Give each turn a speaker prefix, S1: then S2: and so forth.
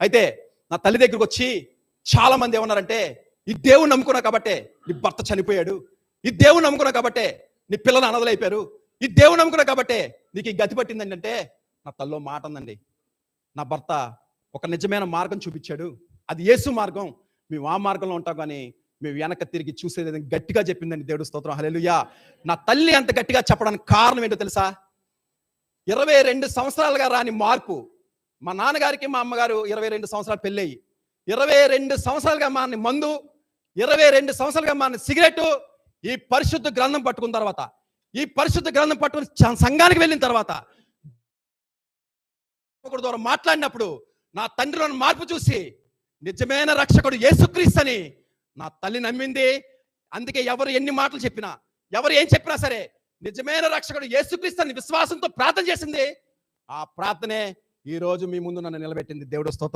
S1: అయితే నా తల్లి దగ్గరికి వచ్చి చాలా మంది ఏమన్నారంటే, ఈ దేవుని నమ్ముకున్నా కాబట్టే నీ భర్త చనిపోయాడు, ఈ దేవుని నమ్ముకున్నా కాబట్టే నీ పిల్లలు అనాథలైపోయారు, ఈ దేవుని నమ్ముకున్నా కాబట్టే నీకు ఈ గతి పట్టిందండి అంటే, నా తల్లో మాట ఉందండి. నా భర్త ఒక నిజమైన మార్గం చూపించాడు, అది యేసు మార్గం, మేము ఆ మార్గంలో ఉంటాం కానీ మేము వెనక తిరిగి చూసేది గట్టిగా చెప్పిందండి. దేవుడు స్తోత్రం, హల్లెలూయా. నా తల్లి అంత గట్టిగా చెప్పడానికి కారణం ఏంటో తెలుసా? 22 సంవత్సరాలుగా రాని మార్పు. మా నాన్నగారికి మా అమ్మగారు 22 సంవత్సరాలు పెళ్ళయి, 22 సంవత్సరాలుగా మాని మందు, 22 సంవత్సరాలుగా మాని సిగరెట్, ఈ పరిశుద్ధ గ్రంథం పట్టుకున్న తర్వాత, ఈ పరిశుద్ధ గ్రంథం పట్టుకుని సంఘానికి వెళ్ళిన తర్వాత ఒకరి ద్వారా మాట్లాడినప్పుడు నా తండ్రిలోని మార్పు చూసి నిజమైన రక్షకుడు యేసుక్రీస్తు అని నా తల్లి నమ్మింది. అందుకే ఎవరు ఎన్ని మాటలు చెప్పినా, ఎవరు ఏం చెప్పినా సరే, నిజమైన రక్షకుడు యేసుక్రీస్తు అని విశ్వాసంతో ప్రార్థన చేసింది. ఆ ప్రార్థనే ఈ రోజు మీ ముందు నన్ను నిలబెట్టింది. దేవుడు స్తోత్రం.